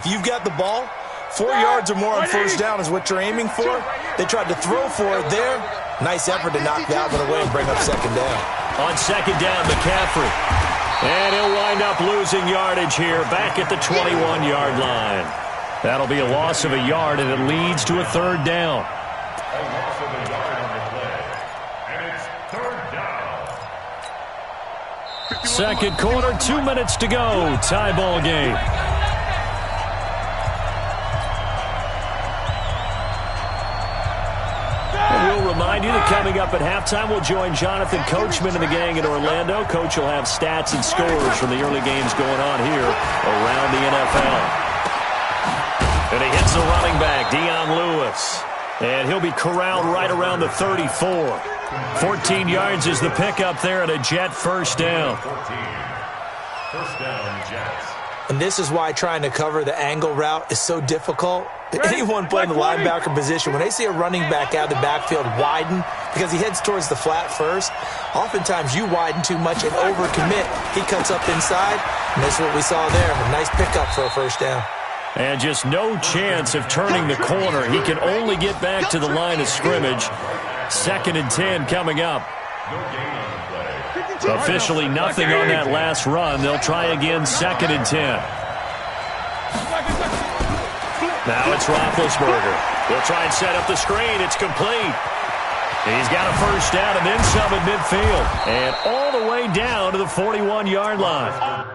If you've got the ball, 4 yards or more on first down is what you're aiming for. They tried to throw for it there. Nice effort to knock that one away and bring up second down. On second down, McCaffrey. And he'll wind up losing yardage here back at the 21-yard line. That'll be a loss of a yard, and it leads to a third down. A loss of a yard on the play. And it's third down. Second quarter, 2 minutes to go. Tie ball game. We'll remind you that coming up at halftime, we'll join Jonathan Coachman and the gang in Orlando. Coach will have stats and scores from the early games going on here around the NFL. And he hits the running back, Dion Lewis. And he'll be corralled right around the 34. 14 yards is the pickup there at a Jet first down. 14. First down, Jets. And this is why trying to cover the angle route is so difficult. Anyone playing the linebacker position, when they see a running back out of the backfield widen because he heads towards the flat first, oftentimes you widen too much and overcommit. He cuts up inside, and that's what we saw there. A nice pickup for a first down. And just no chance of turning the corner. He can only get back to the line of scrimmage. 2nd and 10 coming up. Officially nothing on that last run. They'll try again 2nd and 10. Now it's Roethlisberger. He'll try and set up the screen. It's complete. He's got a first down and then some at midfield. And all the way down to the 41-yard line.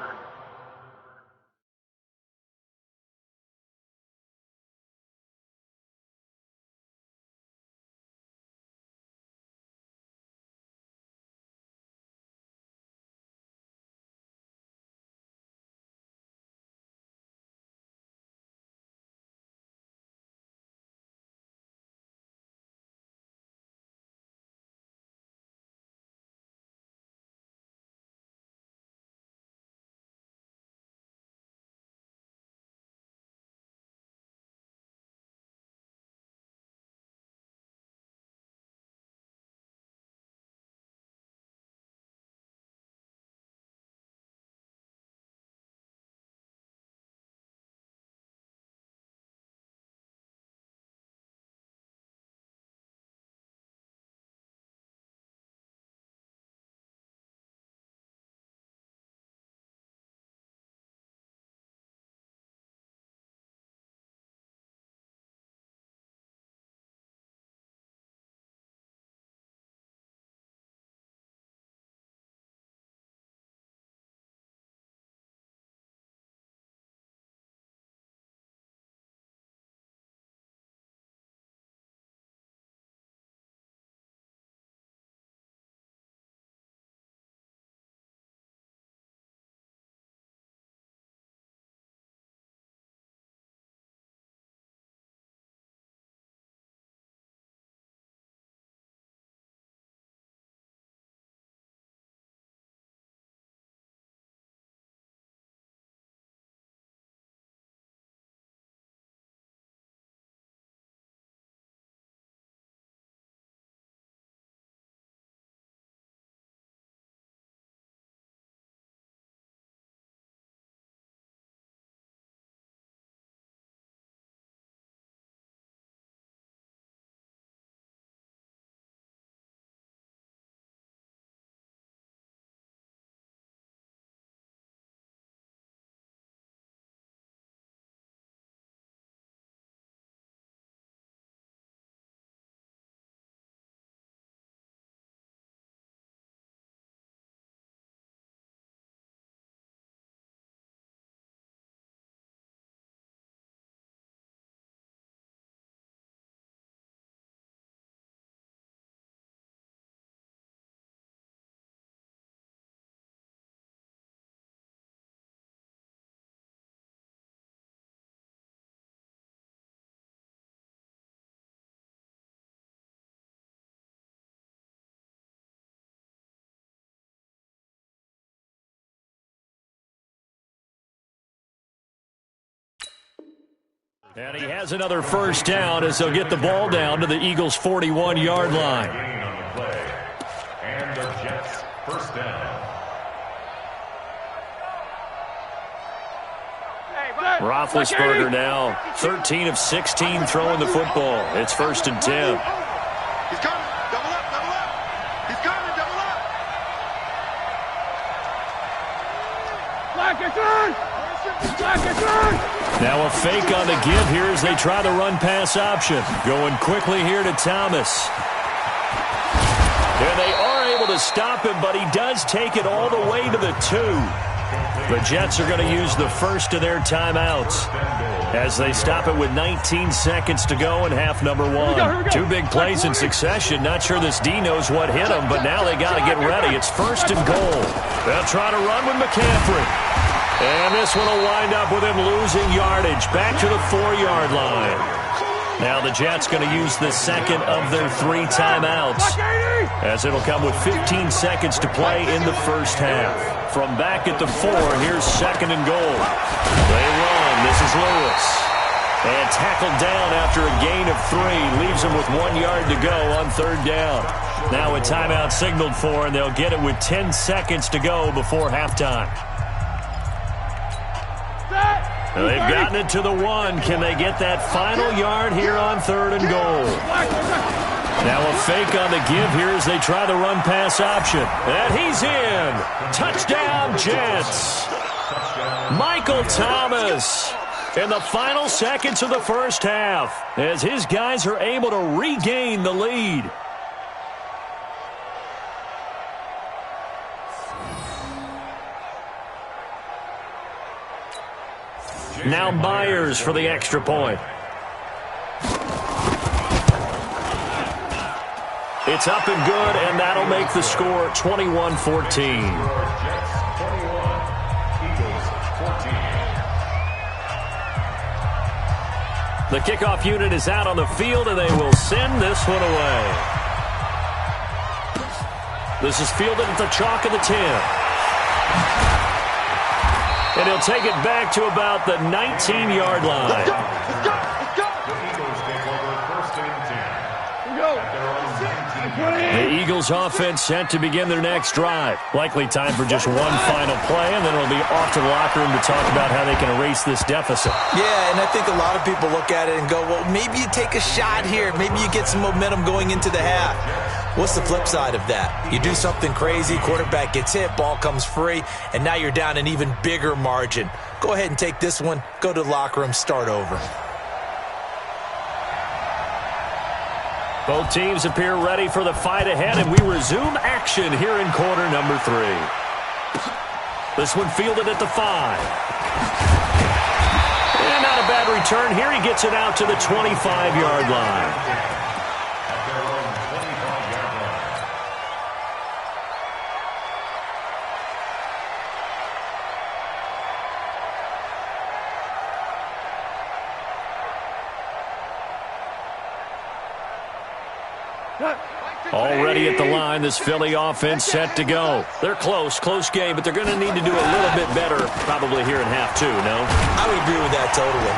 And he has another first down as they'll get the ball down to the Eagles' 41-yard line. On the play. And the Jets first down. Roethlisberger now 13 of 16 throwing the football. It's 1st and 10. He's coming. Double up, double up. He's coming, double up. Now a fake on the give here as they try the run-pass option. Going quickly here to Thomas. And they are able to stop him, but he does take it all the way to the 2. The Jets are going to use the first of their timeouts as they stop it with 19 seconds to go in half number 1. 2 big plays in succession. Not sure this D knows what hit him, but now they got to get ready. It's 1st and goal. They'll try to run with McCaffrey. And this one will wind up with him losing yardage back to the 4-yard line. Now the Jets going to use the second of their 3 timeouts as it'll come with 15 seconds to play in the first half. From back at the 4, here's 2nd and goal. They run. This is Lewis. And tackled down after a gain of 3. Leaves him with 1 yard to go on 3rd down. Now a timeout signaled for, and they'll get it with 10 seconds to go before halftime. They've gotten it to the 1. Can they get that final yard here on 3rd and goal? Now a fake on the give here as they try the run-pass option. And he's in. Touchdown, Jets. Michael Thomas in the final seconds of the first half as his guys are able to regain the lead. Now Myers for the extra point. It's up and good, and that'll make the score 21-14. The kickoff unit is out on the field, and they will send this one away. This is fielded at the chalk of the 10. And he'll take it back to about the 19-yard line. Let's go, let's go, let's go. The Eagles offense set to begin their next drive. Likely time for just one final play, and then it'll be off to the locker room to talk about how they can erase this deficit. Yeah, and I think a lot of people look at it and go, well, maybe you take a shot here. Maybe you get some momentum going into the half. What's the flip side of that? You do something crazy, quarterback gets hit, ball comes free, and now you're down an even bigger margin. Go ahead and take this one, go to the locker room, start over. Both teams appear ready for the fight ahead, and we resume action here in quarter number 3. This one fielded at the 5. And not a bad return here. He gets it out to the 25-yard line. Already at the line, this Philly offense set to go. They're close game, but they're going to need to do a little bit better probably here in half 2, no? I would agree with that totally.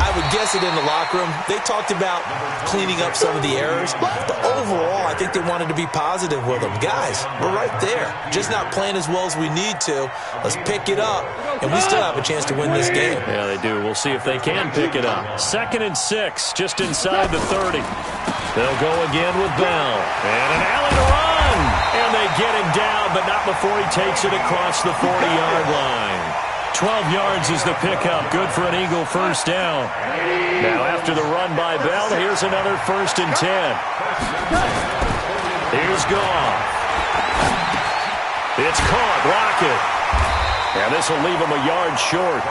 I would guess it in the locker room. They talked about cleaning up some of the errors, but overall, I think they wanted to be positive with them. Guys, we're right there. Just not playing as well as we need to. Let's pick it up, and we still have a chance to win this game. Yeah, they do. We'll see if they can pick it up. 2nd and 6, just inside the 30. They'll go again with Bell. And an alley to run. And they get him down, but not before he takes it across the 40-yard line. 12 yards is the pickup. Good for an Eagle first down. Now after the run by Bell, here's another 1st and 10. Here's Goff. It's caught. Lockett. And this will leave him a yard short.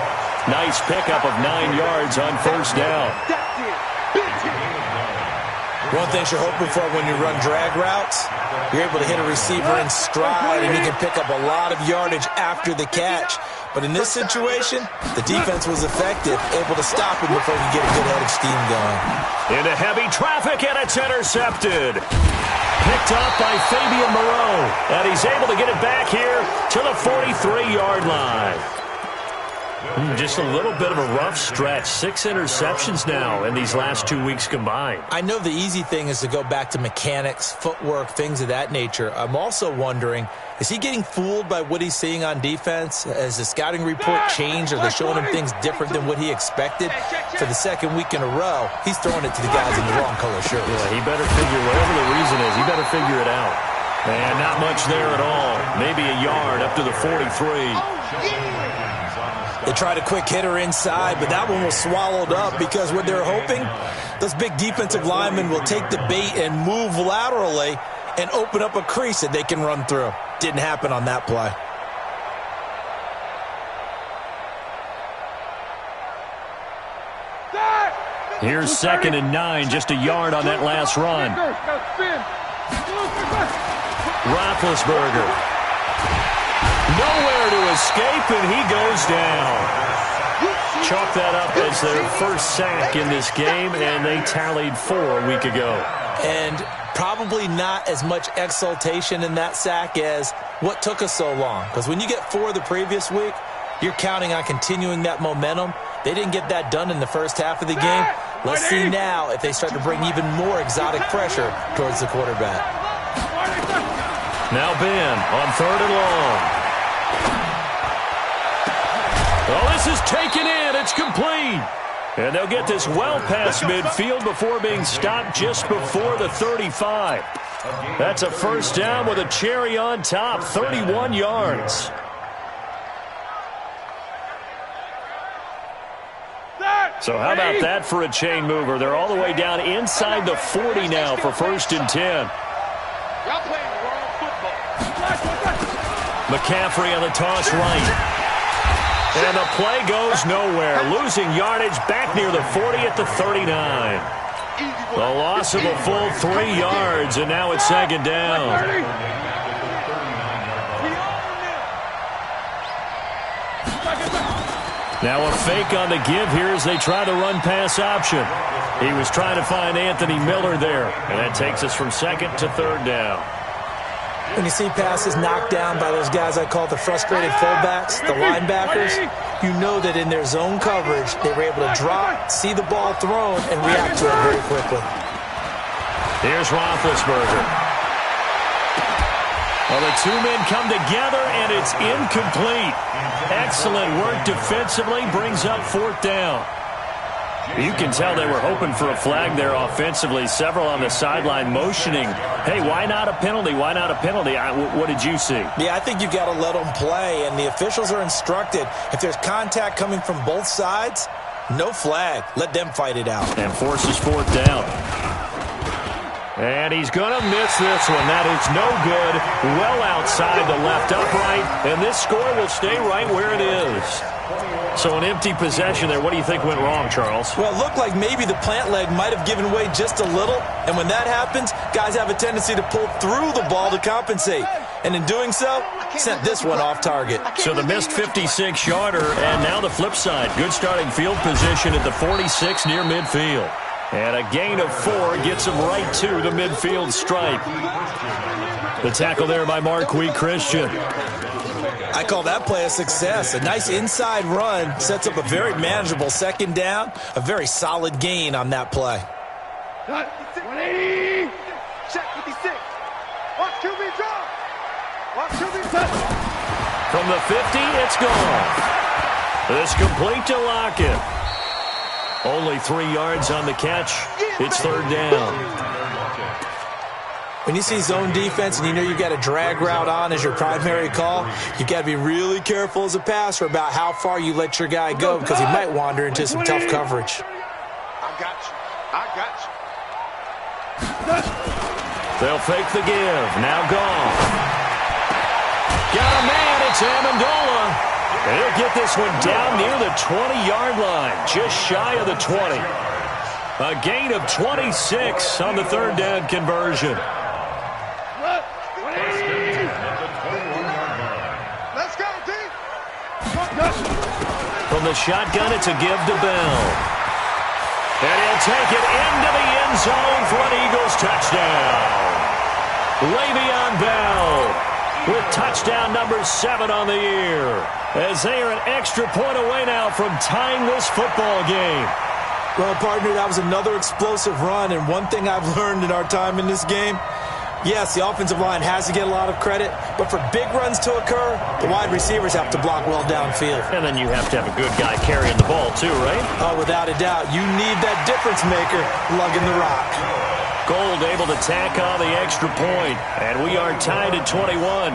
Nice pickup of 9 yards on first down. One thing you're hoping for when you run drag routes, you're able to hit a receiver in stride, and you can pick up a lot of yardage after the catch. But in this situation, the defense was effective, able to stop him before he could get a good head of steam going. Into heavy traffic, and it's intercepted. Picked up by Fabian Moreau, and he's able to get it back here to the 43-yard line. Just a little bit of a rough stretch. 6 interceptions now in these last 2 weeks combined. I know the easy thing is to go back to mechanics, footwork, things of that nature. I'm also wondering, is he getting fooled by what he's seeing on defense? Has the scouting report changed? Are they showing him things different than what he expected? For the second week in a row, he's throwing it to the guys in the wrong color shirts. Yeah, he better figure, whatever the reason is, he better figure it out. And not much there at all. Maybe a yard up to the 43. They tried a quick hitter inside, but that one was swallowed up because what they're hoping, those big defensive linemen will take the bait and move laterally and open up a crease that they can run through. Didn't happen on that play. Here's 2nd and 9, just a yard on that last run. Roethlisberger. Nowhere to escape, and he goes down. Chalk that up as their first sack in this game, and they tallied 4 a week ago. And probably not as much exultation in that sack as what took us so long. Because when you get 4 the previous week, you're counting on continuing that momentum. They didn't get that done in the first half of the game. Let's see now if they start to bring even more exotic pressure towards the quarterback. Now Ben on 3rd and long. Well, this is taken in. It's complete. And they'll get this well past midfield before being stopped just before the 35. That's a first down with a cherry on top, 31 yards. So how about that for a chain mover? They're all the way down inside the 40 now for 1st and 10. Y'all playing wrong football. McCaffrey on the toss right. And the play goes nowhere. Losing yardage back near the 40 at the 39. The loss of a full 3 yards, and now it's 2nd down. Now a fake on the give here as they try to run pass option. He was trying to find Anthony Miller there, and that takes us from 2nd to 3rd down. When you see passes knocked down by those guys I call the frustrated fullbacks, the linebackers, you know that in their zone coverage, they were able to drop, see the ball thrown, and react to it very quickly. Here's Roethlisberger. Well, the 2 men come together, and it's incomplete. Excellent work defensively, brings up 4th down. You can tell they were hoping for a flag there offensively. Several on the sideline motioning, hey, why not a penalty? Why not a penalty? What did you see? Yeah, I think you've got to let them play, and the officials are instructed. If there's contact coming from both sides, no flag. Let them fight it out. And forces 4th down. And he's going to miss this one. That is no good. Well outside the left upright, and this score will stay right where it is. So an empty possession there. What do you think went wrong, Charles? Well, it looked like maybe the plant leg might have given way just a little. And when that happens, guys have a tendency to pull through the ball to compensate. And in doing so, sent this one off target. So the missed 56-yarder, and now the flip side. Good starting field position at the 46 near midfield. And a gain of 4 gets him right to the midfield stripe. The tackle there by Marquis Christian. I call that play a success. A nice inside run sets up a very manageable 2nd down. A very solid gain on that play. 180. Check 56. Watch QB drop. Watch QB touch. From the 50, it's gone. It's complete to Lockett. Only 3 yards on the catch. It's 3rd down. When you see zone defense and you know you've got a drag route on as your primary call, you've got to be really careful as a passer about how far you let your guy go because he might wander into some tough coverage. I got you. I got you. They'll fake the give. Now gone. Got a man. It's Amendola. And he'll get this one down near the 20-yard line, just shy of the 20. A gain of 26 on the 3rd down conversion. Let's go, D. From the shotgun, it's a give to Bell. And he'll take it into the end zone for an Eagles touchdown. Le'Veon Bell with touchdown number 7 on the year. As they are an extra point away now from tying this football game. Well, partner, that was another explosive run, and one thing I've learned in our time in this game, yes, the offensive line has to get a lot of credit, but for big runs to occur, the wide receivers have to block well downfield. And then you have to have a good guy carrying the ball too, right? Oh, without a doubt. You need that difference maker lugging the rock. Gold able to tack on the extra point, and we are tied at 21.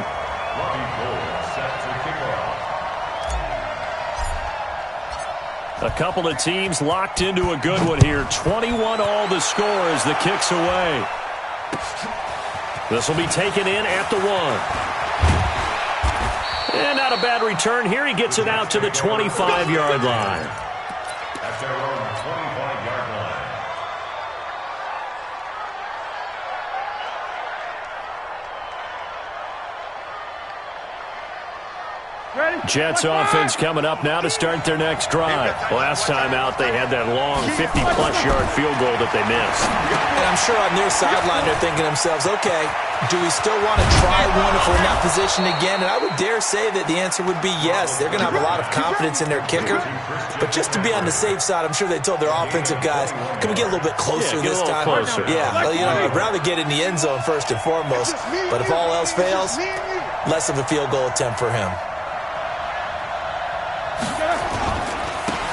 A couple of teams locked into a good one here. 21 all the score as the kick's away. This will be taken in at the 1. And not a bad return here. He gets it out to the 25-yard line. At their own 25-yard line. Jets offense coming up now to start their next drive. Last time out, they had that long 50-plus yard field goal that they missed. And I'm sure on their sideline they're thinking to themselves, okay, do we still want to try one if we're in that position again? And I would dare say that the answer would be yes. They're going to have a lot of confidence in their kicker. But just to be on the safe side, I'm sure they told their offensive guys, can we get a little bit closer this time? Closer. Yeah, well, you know, I'd rather get in the end zone first and foremost. But if all else fails, less of a field goal attempt for him.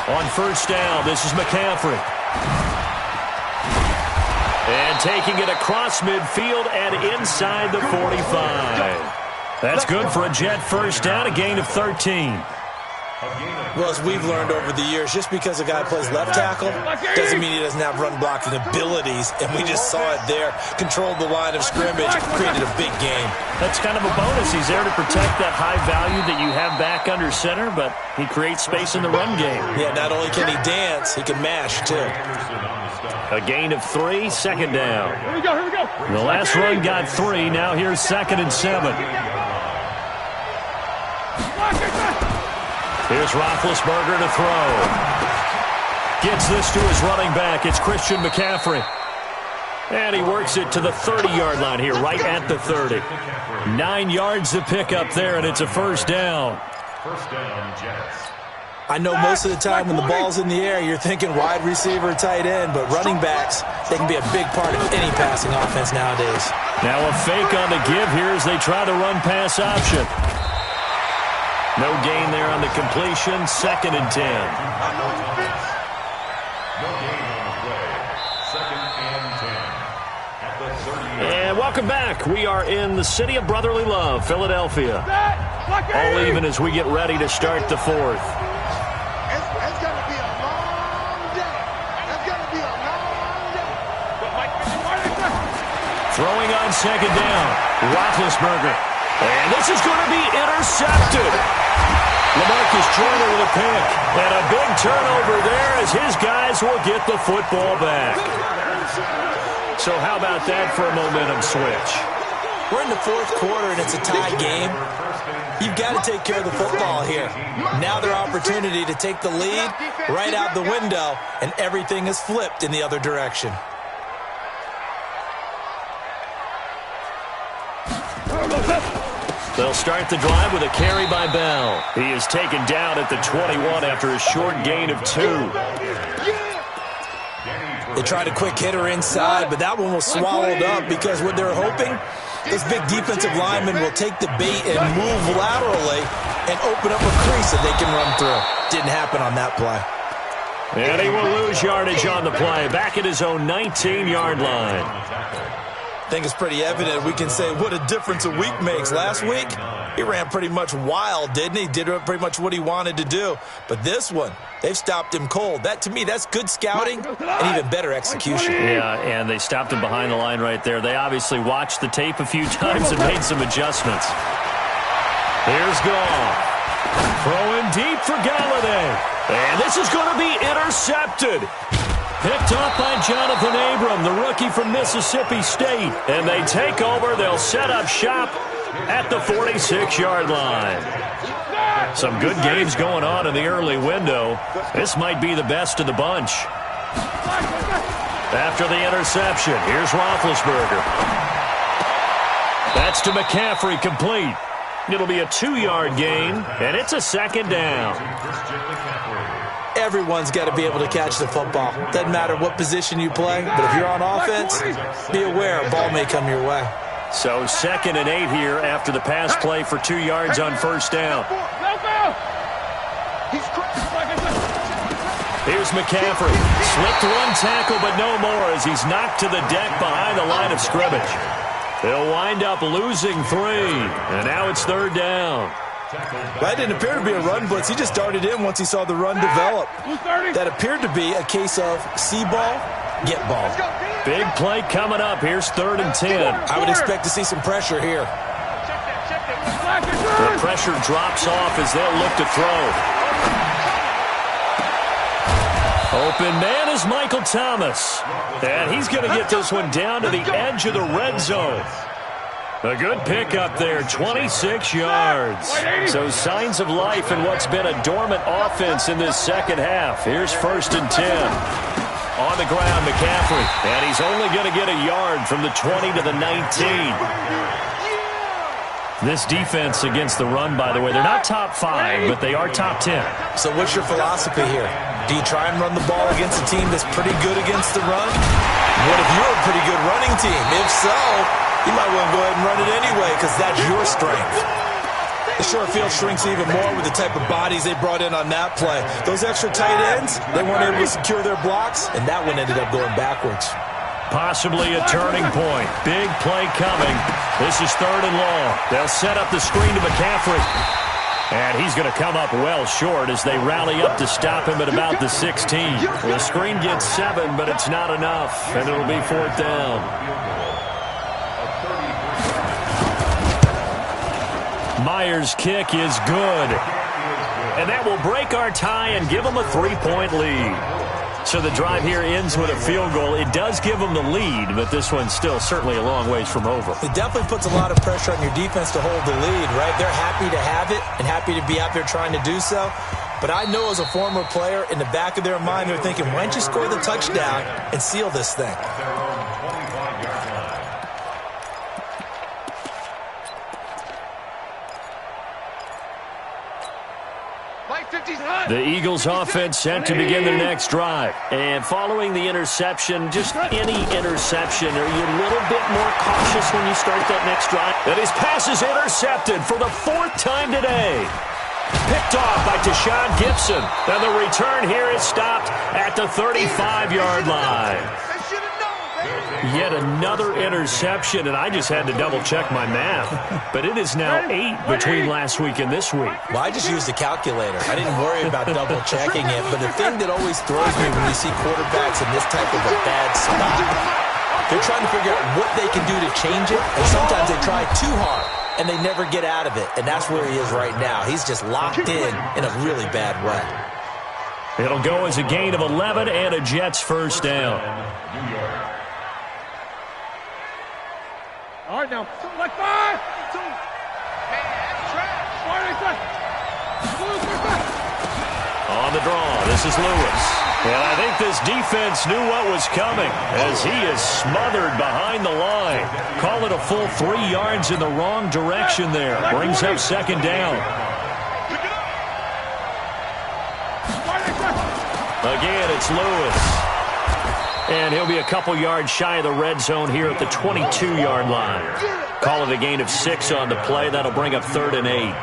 On first down, this is McCaffrey. And taking it across midfield and inside the 45. That's good for a Jet first down, a gain of 13. Well, as we've learned over the years, just because a guy plays left tackle doesn't mean he doesn't have run blocking abilities. And we just saw it there. Controlled the line of scrimmage, created a big game. That's kind of a bonus. He's there to protect that high value that you have back under center, but he creates space in the run game. Yeah, not only can he dance, he can mash, too. A gain of 3, second down. Here we go, here we go. The last run got 3. Now here's 2nd and 7. Here's Roethlisberger to throw. Gets this to his running back. It's Christian McCaffrey. And he works it to the 30-yard line here, right at the 30. 9 yards to pick up there, and it's a first down. First down, Jets. I know most of the time when the ball's in the air, you're thinking wide receiver, tight end, but running backs, they can be a big part of any passing offense nowadays. Now a fake on the give here as they try to run pass option. No gain there on the completion. 2nd and 10. No gain on the play. 2nd and 10. At the 30. And welcome back. We are in the city of brotherly love, Philadelphia. All even as we get ready to start the 4th. It's going to be a long day. It's going to be a long day. Throwing on 2nd down. Roethlisberger. And this is going to be intercepted. LaMarcus Joyner with a pick. And a big turnover there as his guys will get the football back. So how about that for a momentum switch? We're in the 4th quarter, and it's a tie game. You've got to take care of the football here. Now their opportunity to take the lead right out the window, and everything is flipped in the other direction. They'll start the drive with a carry by Bell. He is taken down at the 21 after a short gain of 2. They tried a quick hitter inside, but that one was swallowed up because what they're hoping, this big defensive lineman will take the bait and move laterally and open up a crease that they can run through. Didn't happen on that play. And he will lose yardage on the play, back at his own 19-yard line. I think it's pretty evident. We can say what a difference a week makes. Last week, he ran pretty much wild, didn't he? Did pretty much what he wanted to do. But this one, they've stopped him cold. That, to me, that's good scouting and even better execution. Yeah, and they stopped him behind the line right there. They obviously watched the tape a few times and made some adjustments. Here's Goff. Throwing deep for Galladay. And this is going to be intercepted. Picked off by Jonathan Abram, the rookie from Mississippi State. And they take over. They'll set up shop at the 46-yard line. Some good games going on in the early window. This might be the best of the bunch. After the interception, here's Roethlisberger. That's to McCaffrey, complete. It'll be a 2-yard gain, and it's a second down. Everyone's got to be able to catch the football. Doesn't matter what position you play, but if you're on offense, be aware a ball may come your way. So 2nd and 8 here after the pass play for 2 yards on first down. Here's McCaffrey. Slipped one tackle, but no more as he's knocked to the deck behind the line of scrimmage. They'll wind up losing 3, and now it's 3rd down. That didn't appear to be a run blitz. He just darted in once he saw the run develop. That appeared to be a case of see ball, get ball. Big play coming up. Here's 3rd and 10. I would expect to see some pressure here. The pressure drops off as they'll look to throw. Open man is Michael Thomas. And he's going to get this one down to the edge of the red zone. A good pickup there, 26 yards. So signs of life in what's been a dormant offense in this second half. Here's 1st and 10. On the ground, McCaffrey. And he's only going to get a yard from the 20 to the 19. This defense against the run, by the way, they're not top 5, but they are top 10. So what's your philosophy here? Do you try and run the ball against a team that's pretty good against the run? What if you're a pretty good running team? If so, you might want to go ahead and run it anyway because that's your strength. The short field shrinks even more with the type of bodies they brought in on that play. Those extra tight ends, they weren't able to secure their blocks, and that one ended up going backwards. Possibly a turning point. Big play coming. This is 3rd and long. They'll set up the screen to McCaffrey. And he's going to come up well short as they rally up to stop him at about the 16. The screen gets 7, but it's not enough, and it'll be 4th down. Myers' kick is good. And that will break our tie and give them a 3-point lead. So the drive here ends with a field goal. It does give them the lead, but this one's still certainly a long ways from over. It definitely puts a lot of pressure on your defense to hold the lead, right? They're happy to have it and happy to be out there trying to do so. But I know as a former player, in the back of their mind, they're thinking, why don't you score the touchdown and seal this thing? The Eagles offense set to begin their next drive. And following the interception, just any interception, are you a little bit more cautious when you start that next drive? And his pass is intercepted for the 4th time today. Picked off by Tashawn Gibson. And the return here is stopped at the 35-yard line. Yet another interception, and I just had to double-check my math. But it is now 8 between last week and this week. Well, I just used a calculator. I didn't worry about double-checking it. But the thing that always throws me when you see quarterbacks in this type of a bad spot, they're trying to figure out what they can do to change it. And sometimes they try too hard, and they never get out of it. And that's where he is right now. He's just locked in a really bad way. It'll go as a gain of 11 and a Jets first down. All right, now. Like 5, 2. On the draw, this is Lewis. And I think this defense knew what was coming as he is smothered behind the line. Call it a full 3 yards in the wrong direction there. Brings up 2nd down. Again, it's Lewis. And he'll be a couple yards shy of the red zone here at the 22-yard line. Call it a gain of 6 on the play. That'll bring up 3rd and 8.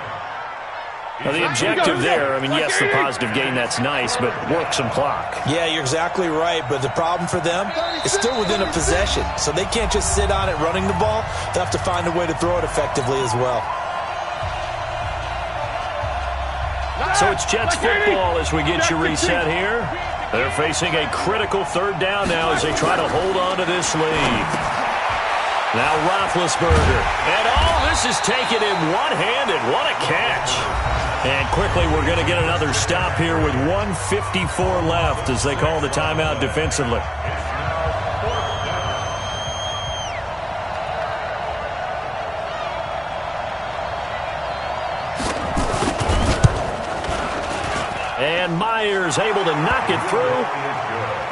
Now, the objective there, I mean, yes, the positive gain, that's nice, but work some clock. Yeah, you're exactly right, but the problem for them is still within a possession, so they can't just sit on it running the ball. They'll have to find a way to throw it effectively as well. So it's Jets football as we get you reset here. They're facing a critical 3rd down now as they try to hold on to this lead. Now Roethlisberger. And all this is taken in one-handed. What a catch. And quickly we're going to get another stop here with 1:54 left as they call the timeout defensively. And Myers able to knock it through.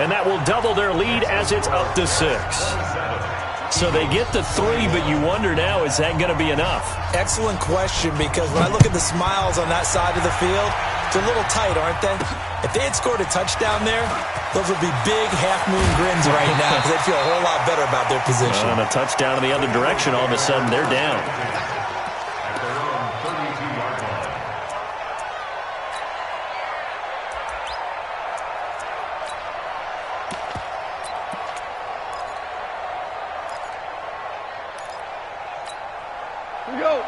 And that will double their lead as it's up to 6. So they get the 3, but you wonder now, is that going to be enough? Excellent question, because when I look at the smiles on that side of the field, they're a little tight, aren't they? If they had scored a touchdown there, those would be big half-moon grins right now because they'd feel a whole lot better about their position. And a touchdown in the other direction, all of a sudden they're down.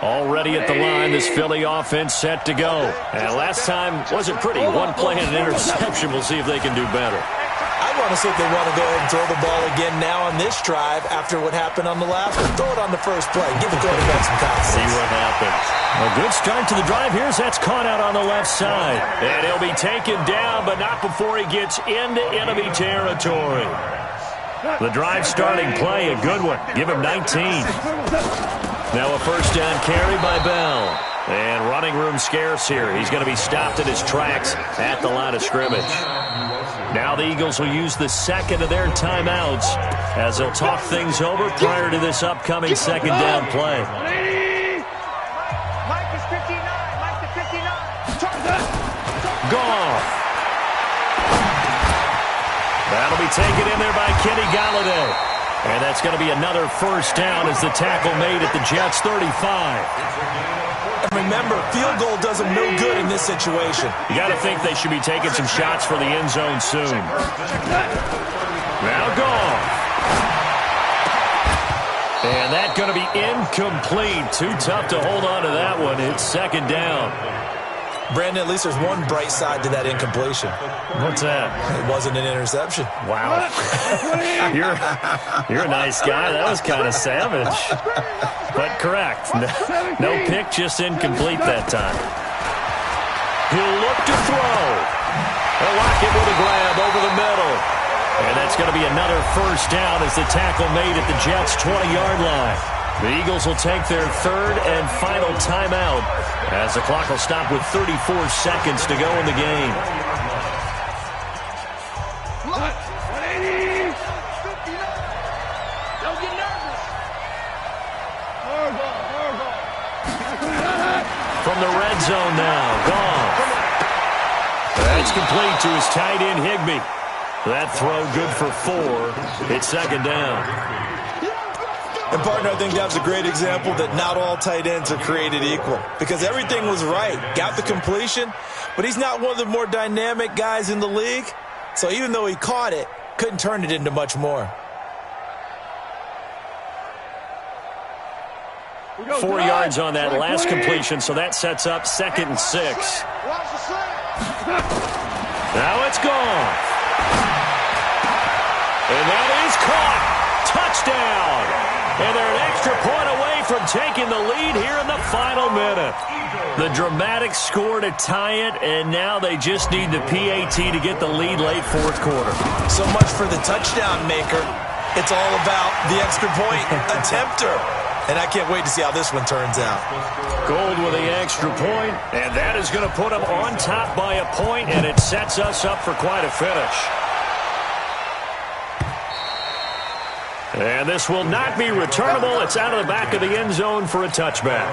Already at the line, this Philly offense set to go. And last time wasn't pretty. One play and an interception. We'll see if they can do better. I want to see if they want to go ahead and throw the ball again now on this drive after what happened on the last one. Throw it on the first play. Give the quarterback some confidence. See what happens. A good start to the drive. Here's that's caught out on the left side. And he'll be taken down, but not before he gets into enemy territory. The drive starting play, a good one. Give him 19. Now a first down carry by Bell. And running room scarce here. He's going to be stopped in his tracks at the line of scrimmage. Now the Eagles will use the second of their timeouts as they'll talk things over prior to this upcoming second down play. Mike is 59. Mike is 59. Gone. That'll be taken in there by Kenny Golladay. And that's going to be another first down as the tackle made at the Jets' 35. And remember, field goal does them no good in this situation. You got to think they should be taking some shots for the end zone soon. Now gone. And that's going to be incomplete. Too tough to hold on to that one. It's second down. Brandon, at least there's one bright side to that incompletion. What's that? It wasn't an interception. Wow. You're a nice guy. That was kind of savage. But correct. No pick, just incomplete that time. He'll look to throw. And Lockett with a grab over the middle. And that's going to be another first down as the tackle made at the Jets' 20-yard line. The Eagles will take their third and final timeout as the clock will stop with 34 seconds to go in the game. Don't get nervous. From the red zone now, gone. That's complete to his tight end, Higbee. That throw good for 4. It's second down. And, partner, I think that's a great example that not all tight ends are created equal because everything was right. Got the completion, but he's not one of the more dynamic guys in the league. So even though he caught it, couldn't turn it into much more. 4 yards on that last completion, so that sets up 2nd and 6. Now it's gone. And that is caught. Touchdown. And they're an extra point away from taking the lead here in the final minute. The dramatic score to tie it, and now they just need the PAT to get the lead late fourth quarter. So much for the touchdown maker. It's all about the extra point attempter. And I can't wait to see how this one turns out. Gold with the extra point, and that is going to put them on top by a point, and it sets us up for quite a finish. And this will not be returnable. It's out of the back of the end zone for a touchback.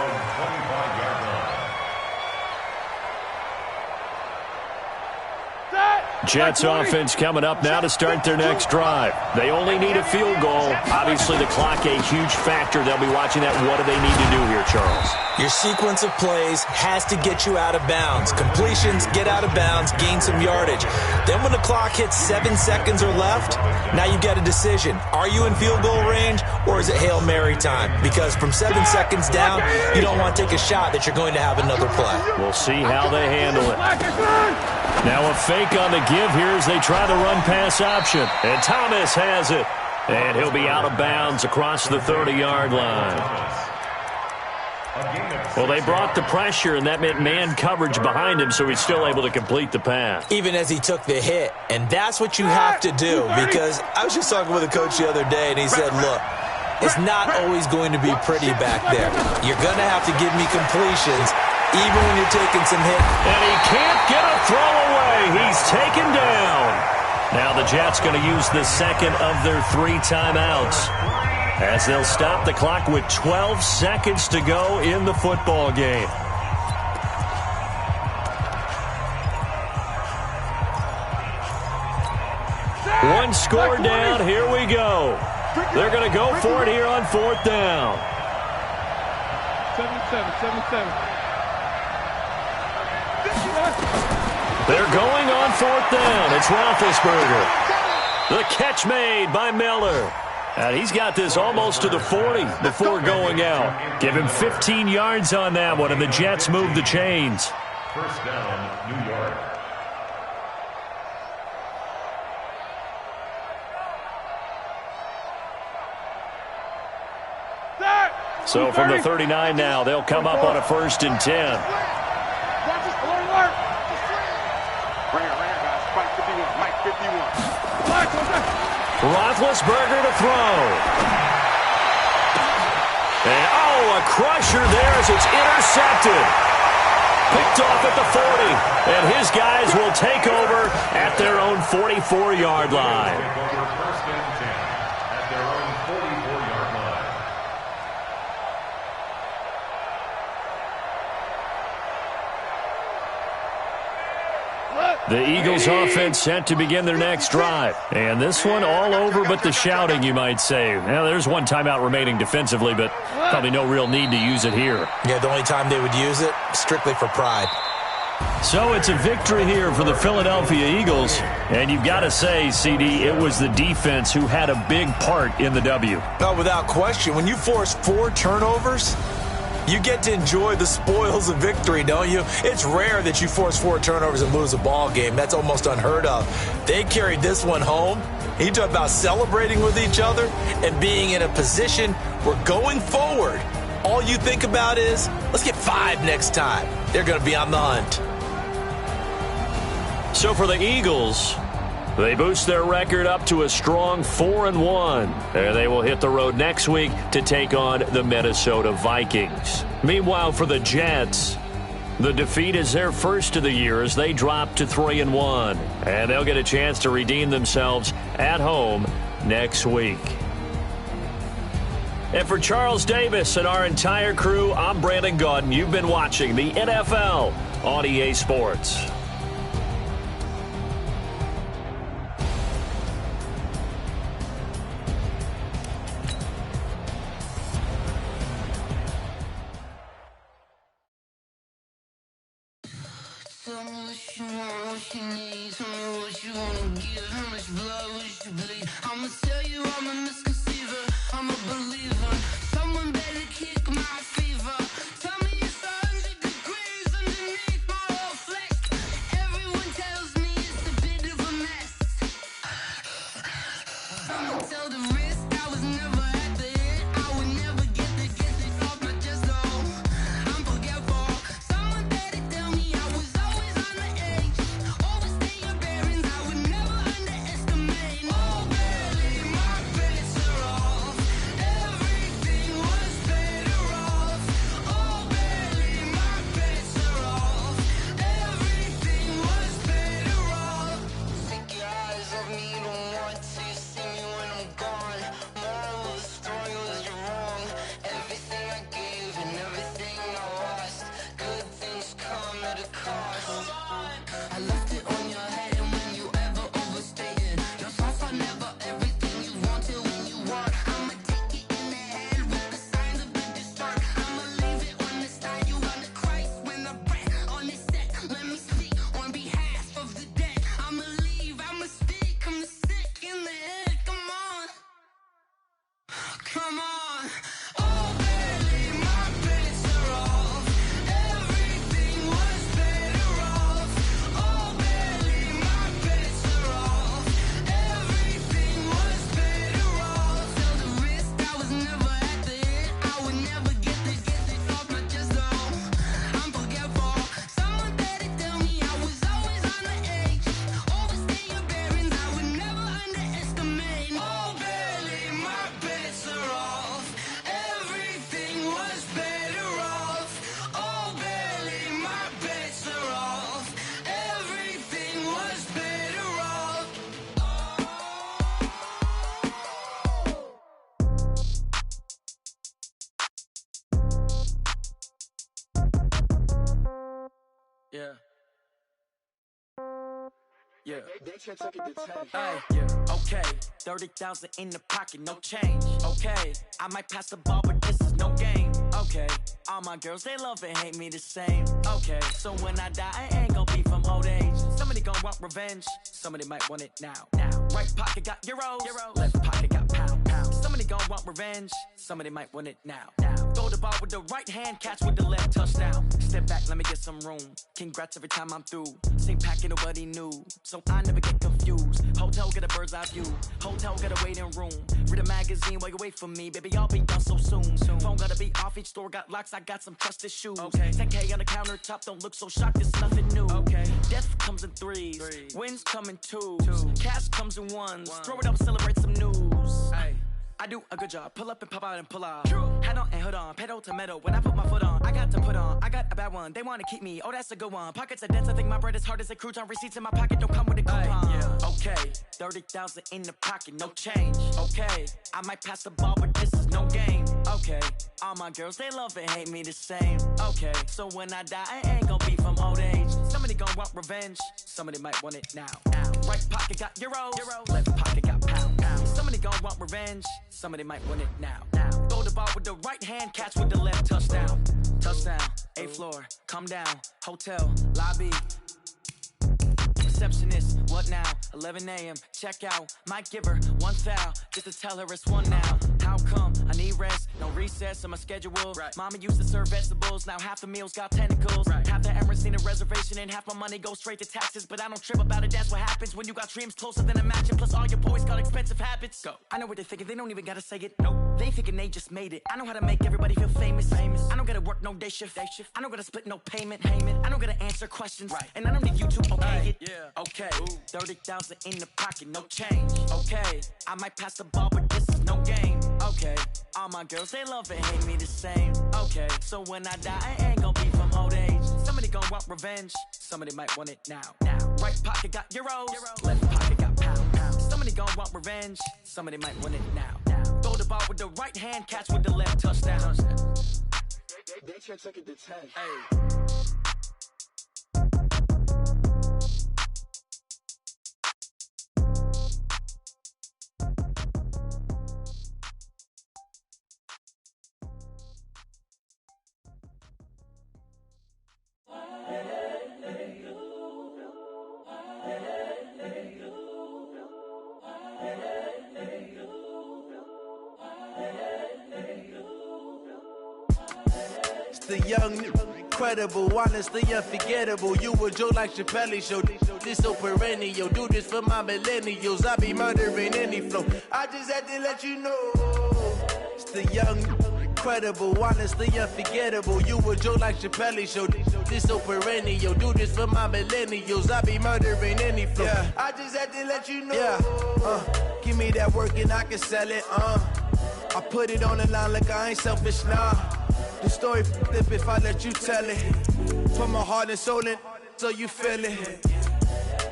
Jets offense coming up now to start their next drive. They only need a field goal. Obviously, the clock a huge factor. They'll be watching that. What do they need to do here, Charles? Your sequence of plays has to get you out of bounds. Completions, get out of bounds, gain some yardage. Then when the clock hits 7 seconds or left, now you get a decision. Are you in field goal range or is it Hail Mary time? Because from 7 seconds down, you don't want to take a shot that you're going to have another play. We'll see how they handle it. Now a fake on the give here as they try the run-pass option. And Thomas has it. And he'll be out of bounds across the 30-yard line. Well, they brought the pressure, and that meant man coverage behind him, so he's still able to complete the pass. Even as he took the hit. And that's what you have to do, because I was just talking with a coach the other day, and he said, look, it's not always going to be pretty back there. You're going to have to give me completions, even when you're taking some hits. And he can't get a throw away. He's taken down. Now the Jets going to use the second of their 3 timeouts as they'll stop the clock with 12 seconds to go in the football game. One score down. Here we go. They're going to go for it here on 4th down. 7-7. They're going on 4th down. It's Roethlisberger. The catch made by Miller. And he's got this almost to the 40 before going out. Give him 15 yards on that one, and the Jets move the chains. First down, New York. So from the 39 now, they'll come up on a 1st and 10. Roethlisberger to throw. And, a crusher there as it's intercepted. Picked off at the 40. And his guys will take over at their own 44-yard line. Take over 1st and 10 at their own 44-yard line. The Eagles offense set to begin their next drive. And this one all over but the shouting, you might say. Well, there's one timeout remaining defensively, but probably no real need to use it here. Yeah, the only time they would use it, strictly for pride. So it's a victory here for the Philadelphia Eagles. And you've got to say, CD, it was the defense who had a big part in the W. No, without question. When you force 4 turnovers, you get to enjoy the spoils of victory, don't you? It's rare that you force 4 turnovers and lose a ball game. That's almost unheard of. They carried this one home. You talk about celebrating with each other and being in a position where going forward, all you think about is, let's get 5 next time. They're going to be on the hunt. So for the Eagles, they boost their record up to a strong 4-1. And they will hit the road next week to take on the Minnesota Vikings. Meanwhile, for the Jets, the defeat is their first of the year as they drop to 3-1. And they'll get a chance to redeem themselves at home next week. And for Charles Davis and our entire crew, I'm Brandon Gaudin. You've been watching the NFL on EA Sports. Tell me what you want, what you need. Tell me what you wanna give. How much blood would you bleed? I'ma tell you I'm a misconceiver. I'm a believer. Someone better kick my fever. Tell me it's 100 degrees underneath my whole flesh. Everyone tells me it's a bit of a mess. I'ma tell the risk I was never at the end. I would never get the off my chest, no. I'm forgetful. Someone better tell me I was always on the edge. Overstay your bearings, I would never underestimate. Oh, barely, my bets are off. Everything was better off. Oh, barely, my bets are off. Everything was better off. Take your eyes off me, don't want to see me when I'm gone. More Yeah. Yeah. Hey, yeah. Okay, 30,000 in the pocket, no change. Okay, I might pass the ball, but this is no game. Okay, all my girls, they love and hate me the same. Okay, so when I die, I ain't gon' be from old age. Somebody gon' want revenge, somebody might want it now. Right pocket got euros, left pocket got pound. Somebody gon' want revenge, somebody might want it now. Throw the ball with the right hand, catch with the left, touchdown. Step back, let me get some room. Congrats every time I'm through. Same packet, nobody knew, so I never get confused. Hotel get a bird's eye view. Hotel get a waiting room. Read a magazine while you wait for me, baby. I'll be done so soon. Phone gotta be off. Each store got locks. I got some trusted shoes. 10K on the countertop. Don't look so shocked. It's nothing new. Death comes in threes. Wins come in twos. Cash comes in ones. Throw it up, celebrate some news. I do a good job. Pull up and pop out and pull off. Hat on and hood on. Pedal to metal. When I put my foot on, I got to put on. I got a bad one. They want to keep me. Oh, that's a good one. Pockets are dense. I think my bread is hard as a crouton. Receipts in my pocket don't come with a coupon. Okay, 30,000 in the pocket, no change. Okay, I might pass the ball, but this is no game. Okay, all my girls, they love and hate me the same. Okay, so when I die, I ain't gon' be from old age. Somebody gon' want revenge. Somebody might want it now. Right pocket got euros. Left pocket got pound. Somebody gon' want revenge. Somebody might want it now. Throw the ball with the right hand, catch with the left, touchdown. Touchdown, 8th floor, come down, hotel, lobby. Receptionist, what now? 11 a.m., check out. Might give her one foul, just to tell her it's one now. How come? I need rest, no recess on my schedule. Mama used to serve vegetables, now half the meals got tentacles. Half the Emirates need a reservation and half my money goes straight to taxes. But I don't trip about it, that's what happens when you got dreams closer than a mansion. Plus all your boys got expensive habits. Go. I know what they're thinking, they don't even gotta say it. Nope. They thinking they just made it. I know how to make everybody feel famous. I don't gotta work no day shift. I don't gotta split no payment. I don't gotta answer questions. And I don't need you to okay it. Okay, 30,000 in the pocket, no change. Okay, I might pass the ball, but this is no game. Okay, all my girls, they love and hate me the same. Okay, so when I die, I ain't gon' be from old age. Somebody gon' want revenge, somebody might want it now. Right pocket got euros, left pocket got pound. Somebody gon' want revenge, somebody might want it now. Throw the ball with the right hand, catch with the left, touchdown. They took it to 10. The young, incredible, honestly unforgettable. You a joke like Chappelle Show. This so perennial. Do this for my millennials. I be murdering any flow. I just had to let you know. It's the young, incredible, honestly unforgettable. You a joke like Chappelle Show. This so perennial. Do this for my millennials. I be murdering any flow. I just had to let you know. Give me that work and I can sell it. I put it on the line like I ain't selfish, nah. The story flip if I let you tell it. Put my heart and soul in so you feel it.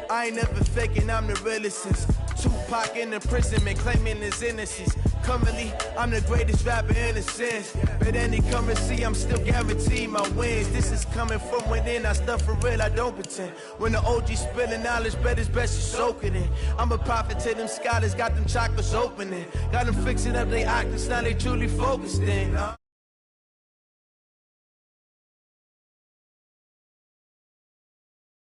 I ain't never faking, I'm the realest since Tupac in imprisonment, claiming his innocence. Currently, I'm the greatest rapper in a sense. But any currency, I'm still guaranteed my wins. This is coming from within, I stuff for real, I don't pretend. When the OG spilling knowledge, bet it's best you soak it in. I'm a prophet to them scholars, got them chakras opening. Got them fixing up their octaves, now they truly focused in.